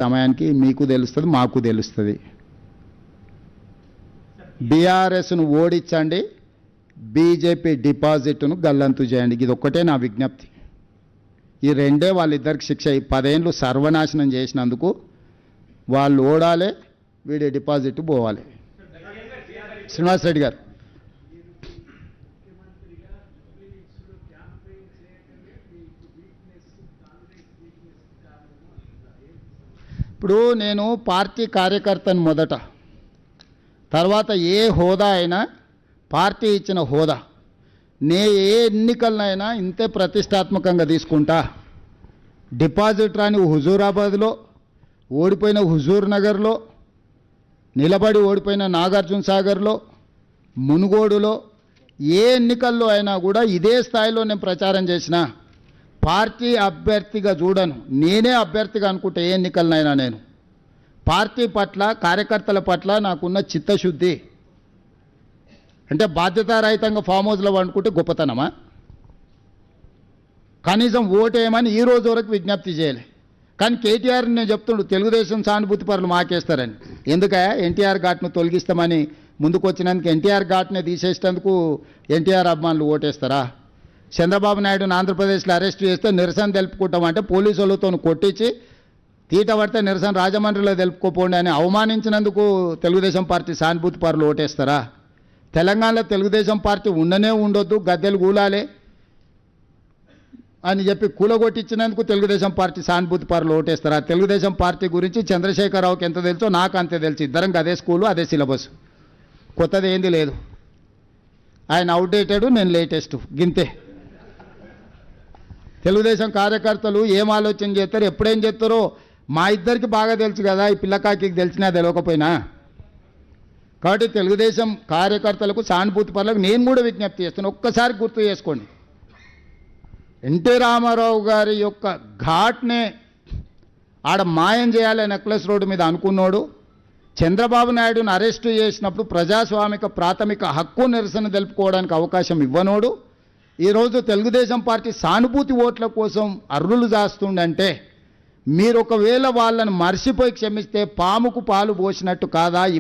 సమయానికి మీకు తెలుస్తుంది, మాకు తెలుస్తుంది. బీఆర్ఎస్ను ఓడించండి, బీజేపీ డిపాజిట్ను గల్లంతు చేయండి. ఇది ఒక్కటే నా విజ్ఞప్తి. ఈ రెండే వాళ్ళిద్దరికి శిక్ష. ఈ 10 ఏళ్ళు సర్వనాశనం చేసినందుకు వాళ్ళు ఓడాలి, వీడి డిపాజిట్ పోవాలి. శ్రీనివాస్ రెడ్డి గారు, ఇప్పుడు నేను పార్టీ కార్యకర్తను మొదట, తర్వాత ఏ హోదా అయినా పార్టీ ఇచ్చిన హోదా, నే ఏ ఎన్నికలనైనా ఇంతే ప్రతిష్టాత్మకంగా తీసుకుంటా. డిపాజిట్ రాని హుజూరాబాద్లో, ఓడిపోయిన హుజూర్ నగర్లో, నిలబడి ఓడిపోయిన నాగార్జున సాగర్లో, మునుగోడులో, ఏ ఎన్నికల్లో అయినా కూడా ఇదే స్థాయిలో నేను ప్రచారం చేసిన. పార్టీ అభ్యర్థిగా చూడను, నేనే అభ్యర్థిగా అనుకుంటే ఏ ఎన్నికలనైనా నేను పార్టీ పట్ల, కార్యకర్తల పట్ల నాకున్న చిత్తశుద్ధి. అంటే బాధ్యతారహితంగా ఫామ్ హౌస్లో వండుకుంటే గొప్పతనమా? కనీసం ఓటేయమని ఈ రోజు వరకు విజ్ఞప్తి చేయలే. కానీ కేటీఆర్ నేను చెప్తుండు, తెలుగుదేశం సానుభూతి పరులు మాకేస్తారని. ఎందుక ఎన్టీఆర్ ఘాట్ను తొలగిస్తామని ముందుకు వచ్చినందుకు, ఎన్టీఆర్ ఘాట్ని తీసేసేందుకు ఎన్టీఆర్ అభిమానులు ఓటేస్తారా? చంద్రబాబు నాయుడుని ఆంధ్రప్రదేశ్లో అరెస్ట్ చేస్తే నిరసన తెలుపుకుంటామంటే పోలీసు వాళ్ళతో కొట్టించి తీట పడితే నిరసన రాజమండ్రిలో తెలుపుకోపోండి అని అవమానించినందుకు తెలుగుదేశం పార్టీ సానుభూతి పరులు ఓటేస్తారా? తెలంగాణలో తెలుగుదేశం పార్టీ ఉండనే ఉండొద్దు, గద్దెలు కూలాలే అని చెప్పి కూలగొట్టించినందుకు తెలుగుదేశం పార్టీ సానుభూతి పరులు ఓటేస్తారా? తెలుగుదేశం పార్టీ గురించి చంద్రశేఖరరావుకి ఎంత తెలుసో నాకు అంతే తెలుసు. ఇద్దరం అదే స్కూలు, అదే సిలబస్, కొత్తది ఏంది లేదు. ఆయన అవుట్డేటెడ్, నేను లేటెస్ట్, గింతే. తెలుగుదేశం కార్యకర్తలు ఏం ఆలోచన చేస్తారు, ఎప్పుడేం చేస్తారో మా ఇద్దరికి బాగా తెలుసు కదా, ఈ పిల్లకాకి తెలిసినా తెలియకపోయినా. కాబట్టి తెలుగుదేశం కార్యకర్తలకు, సానుభూతి పరులకు నేను కూడా విజ్ఞప్తి చేస్తాను, ఒక్కసారి గుర్తు చేసుకోండి. ఎన్టీ రామారావు గారి యొక్క ఘాట్నే ఆడ మాయం చేయాలి నెక్లెస్ రోడ్డు మీద అనుకున్నాడు. చంద్రబాబు నాయుడును అరెస్టు చేసినప్పుడు ప్రజాస్వామిక ప్రాథమిక హక్కు నిరసన తెలుపుకోవడానికి అవకాశం ఇవ్వనోడు ఈరోజు తెలుగుదేశం పార్టీ సానుభూతి ఓట్ల కోసం అర్రులు జాస్తుండంటే, మీరు ఒకవేళ వాళ్ళని మర్చిపోయి క్షమిస్తే పాముకు పాలు పోసినట్టు కాదా? ఈ